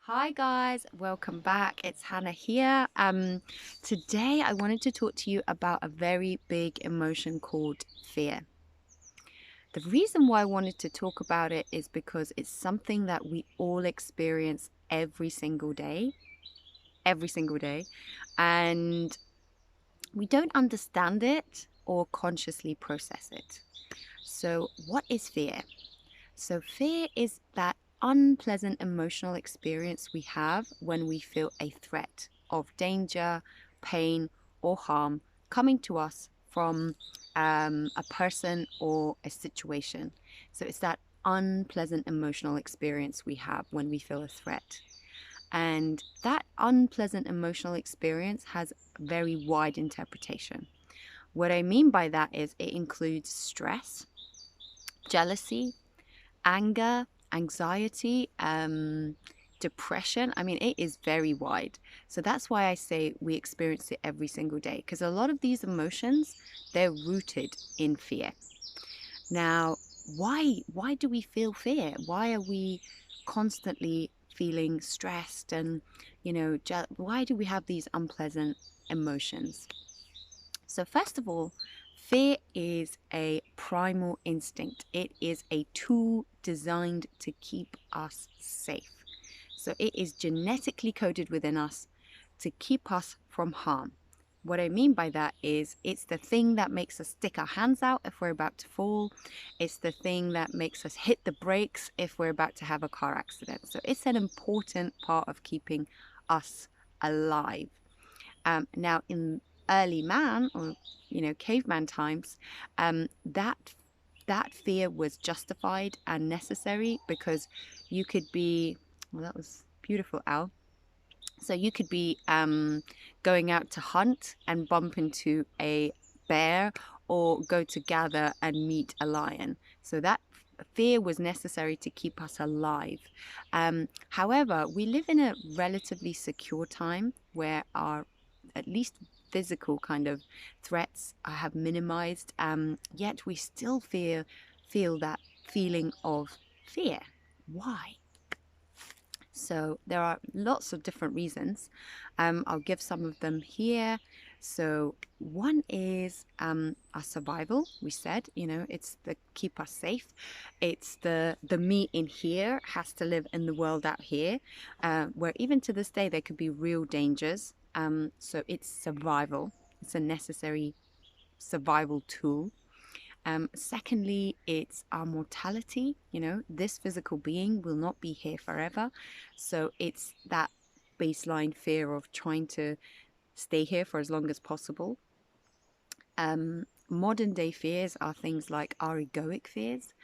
Hi guys, welcome back. It's Hannah here. Today I wanted to talk to you about a very big emotion called fear. The reason why I wanted to talk about it is because it's something that we all experience every single day, and we don't understand it or consciously process it. So, what is fear? So, fear is that unpleasant emotional experience we have when we feel a threat of danger, pain, or harm coming to us from a person or a situation. So, it's that unpleasant emotional experience we have when we feel a threat. And that unpleasant emotional experience has very wide interpretation. What I mean by that is it includes stress, jealousy, anger, anxiety, depression. I mean, it is very wide. So that's why I say we experience it every single day, because a lot of these emotions, they're rooted in fear. Now, why do we feel fear? Why are we constantly feeling stressed and, why do we have these unpleasant emotions? So, first of all, fear is a primal instinct. It is a tool designed to keep us safe. So, it is genetically coded within us to keep us from harm. What I mean by that is it's the thing that makes us stick our hands out if we're about to fall. It's the thing that makes us hit the brakes if we're about to have a car accident. So, it's an important part of keeping us alive. Now, in early man or caveman times, that fear was justified and necessary because you could be. Well, that was beautiful, Al. So you could be going out to hunt and bump into a bear, or go to gather and meet a lion. So that fear was necessary to keep us alive. However, we live in a relatively secure time where our at least physical kind of threats have minimized, yet we still feel that feeling of fear. Why? So there are lots of different reasons. I'll give some of them here. So one is our survival. We said, it's the keep us safe. It's the me in here has to live in the world out here, where even to this day there could be real dangers. So it's survival. It's a necessary survival tool. Secondly, it's our mortality. This physical being will not be here forever. So it's that baseline fear of trying to stay here for as long as possible. Modern day fears are things like our egoic fears.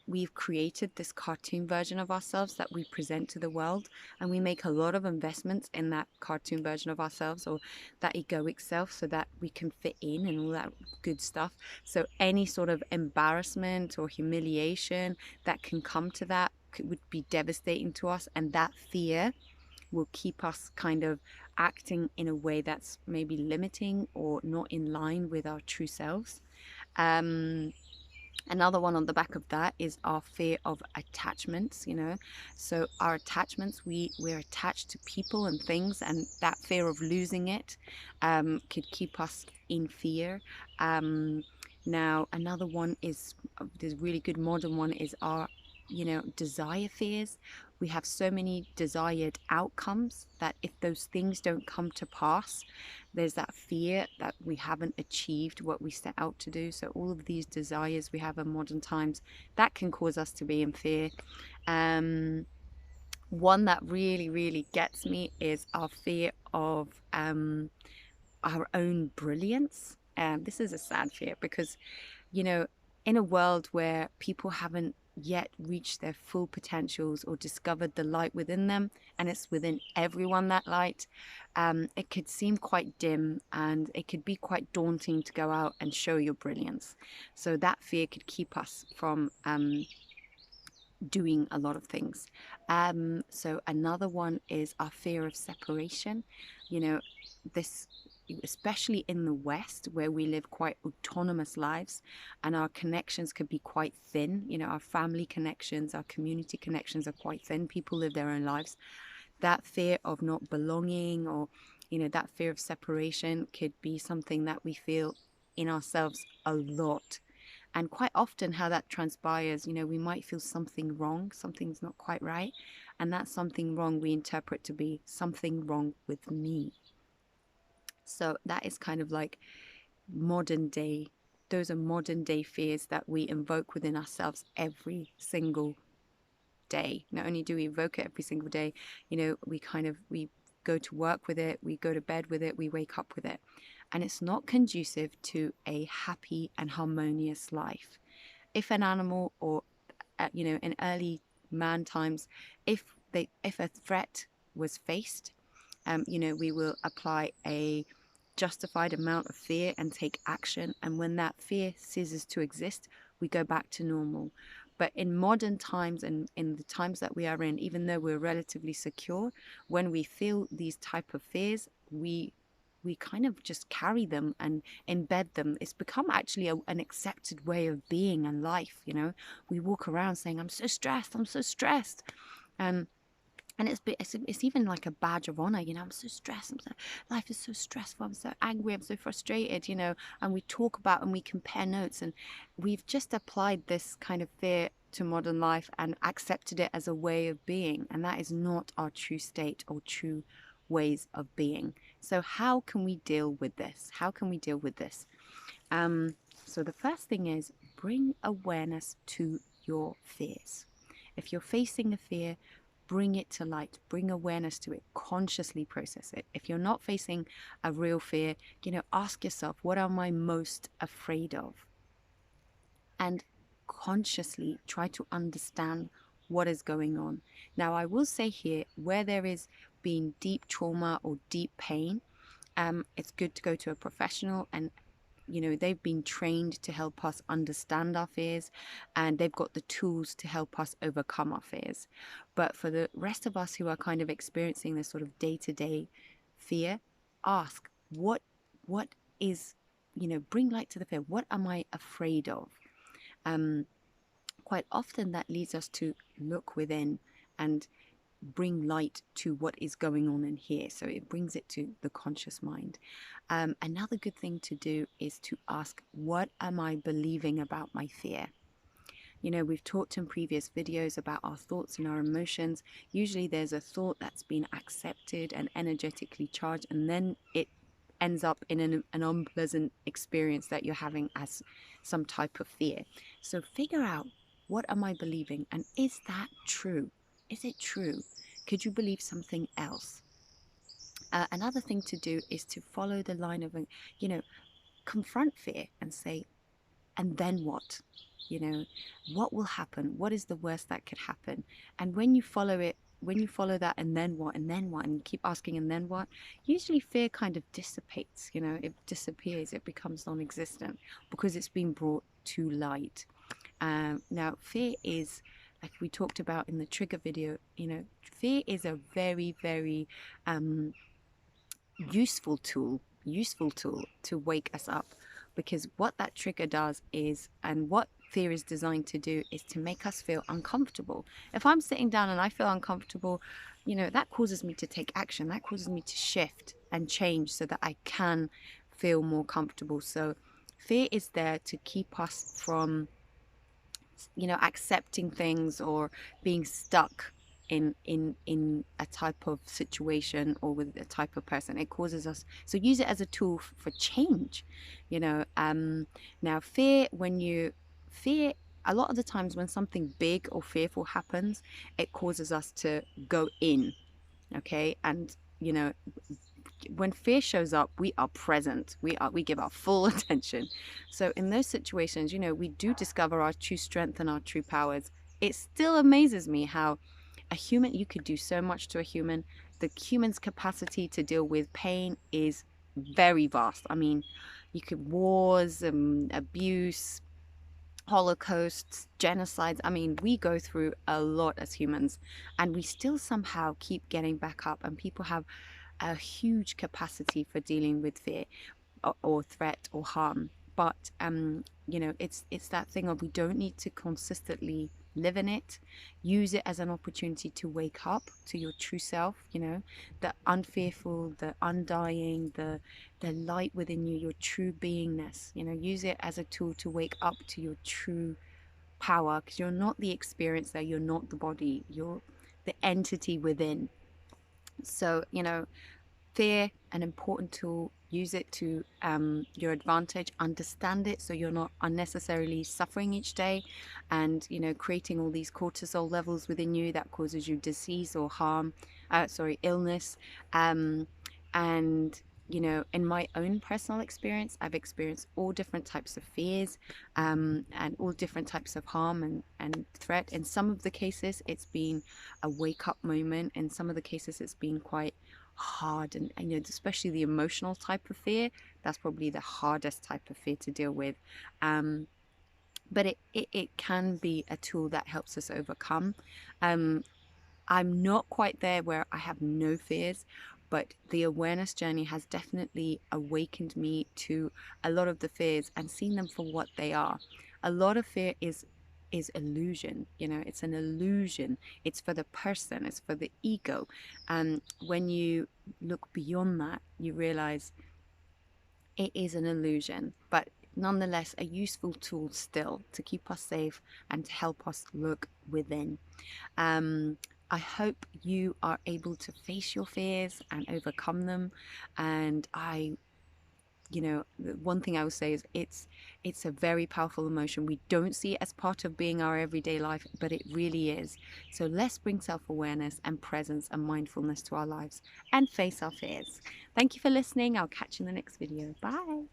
We've created this cartoon version of ourselves that we present to the world, and we make a lot of investments in that cartoon version of ourselves, or that egoic self, so that we can fit in and all that good stuff. So any sort of embarrassment or humiliation that can come to that would be devastating to us, and that fear will keep us kind of acting in a way that's maybe limiting or not in line with our true selves. um Another one on the back of that is our fear of attachments. So our attachments, we're attached to people and things, and that fear of losing it could keep us in fear. Now another one is this really good modern one is our desire fears. We have so many desired outcomes that if those things don't come to pass, there's that fear that we haven't achieved what we set out to do. So all of these desires we have in modern times, that can cause us to be in fear. um One that really really gets me is our fear of our own brilliance. This is a sad fear because you know, in a world where people haven't yet reached their full potentials or discovered the light within them, and it's within everyone, that light, it could seem quite dim, and it could be quite daunting to go out and show your brilliance. So that fear could keep us from doing a lot of things. So another one is our fear of separation. You know, this especially in the West, where we live quite autonomous lives and our connections could be quite thin. You know, our family connections, our community connections are quite thin. People live their own lives. That fear of not belonging, or, you know, that fear of separation could be something that we feel in ourselves a lot. And quite often how that transpires, you know, we might feel something wrong, something's not quite right. And that something wrong we interpret to be something wrong with me. So that is kind of like modern day, those are modern day fears that we invoke within ourselves every single day. Not only do we evoke it every single day, you know, we go to work with it, we go to bed with it, we wake up with it. And it's not conducive to a happy and harmonious life. If an animal, or you know, in early man times, if a threat was faced, you know, we will apply a justified amount of fear and take action. And when that fear ceases to exist, we go back to normal. But in modern times, and in the times that we are in, even though we're relatively secure, when we feel these type of fears, we kind of just carry them and embed them. It's become actually an accepted way of being and life. You know, we walk around saying, "I'm so stressed. I'm so stressed," and it's even like a badge of honor. You know, I'm so stressed. Life is so stressful. I'm so angry. I'm so frustrated. You know, and we talk about and we compare notes, and we've just applied this kind of fear to modern life and accepted it as a way of being, and that is not our true state or true ways of being. So how can we deal with this? How can we deal with this? So the first thing is, bring awareness to your fears. If you're facing a fear, bring it to light, bring awareness to it, consciously process it. If you're not facing a real fear, you know, ask yourself, what am I most afraid of? And consciously try to understand what is going on. Now, I will say here, where there is been deep trauma or deep pain, it's good to go to a professional, and you know, they've been trained to help us understand our fears, and they've got the tools to help us overcome our fears. But for the rest of us who are kind of experiencing this sort of day-to-day fear, ask what is, you know, bring light to the fear. What am I afraid of? Quite often that leads us to look within and bring light to what is going on in here. So it brings it to the conscious mind. Another good thing to do is to ask, what am I believing about my fear? You know, we've talked in previous videos about our thoughts and our emotions. Usually there's a thought that's been accepted and energetically charged, and then it ends up in an unpleasant experience that you're having as some type of fear. So figure out, what am I believing, and is that true? Is it true? Could you believe something else? Another thing to do is to follow the line of, you know, confront fear and say, and then what? You know, what will happen? What is the worst that could happen? And when you follow it, when you follow that, and then what, and then what, and you keep asking, and then what, usually fear kind of dissipates, you know, it disappears, it becomes non-existent because it's been brought to light. Now, fear is, like we talked about in the trigger video, you know, fear is a very, very useful tool to wake us up, because what that trigger does is, and what fear is designed to do, is to make us feel uncomfortable. If I'm sitting down and I feel uncomfortable, you know, that causes me to take action, that causes me to shift and change so that I can feel more comfortable. So fear is there to keep us from, you know, accepting things or being stuck in a type of situation or with a type of person. It causes us, so use it as a tool for change, you know. Now fear, fear, a lot of the times when something big or fearful happens, it causes us to go in, okay? And you know, when fear shows up, we are present, we give our full attention. So in those situations, you know, we do discover our true strength and our true powers. It still amazes me how a human, you could do so much to a human. The human's capacity to deal with pain is very vast. I mean, you could wars, abuse, holocausts, genocides. I mean, we go through a lot as humans, and we still somehow keep getting back up, and people have a huge capacity for dealing with fear or threat or harm. But you know, it's that thing of we don't need to consistently live in it. Use it as an opportunity to wake up to your true self, you know, the unfearful, the undying, the light within you, your true beingness. You know, use it as a tool to wake up to your true power, because you're not the experience there, you're not the body, you're the entity within. So, you know, fear, an important tool. Use it to your advantage. Understand it so you're not unnecessarily suffering each day, and you know, creating all these cortisol levels within you that causes you disease or harm. Illness. And you know, in my own personal experience, I've experienced all different types of fears, and all different types of harm and threat. In some of the cases, it's been a wake up moment. In some of the cases, it's been quite hard, and you know, especially the emotional type of fear, that's probably the hardest type of fear to deal with. But it can be a tool that helps us overcome. I'm not quite there where I have no fears, but the awareness journey has definitely awakened me to a lot of the fears and seen them for what they are. A lot of fear is illusion. You know, it's an illusion. It's for the person, it's for the ego. And when you look beyond that, you realize it is an illusion, but nonetheless a useful tool still to keep us safe and to help us look within. I hope you are able to face your fears and overcome them. And you know, the one thing I would say is it's a very powerful emotion. We don't see it as part of being our everyday life, but it really is. So let's bring self-awareness and presence and mindfulness to our lives and face our fears. Thank you for listening. I'll catch you in the next video. Bye.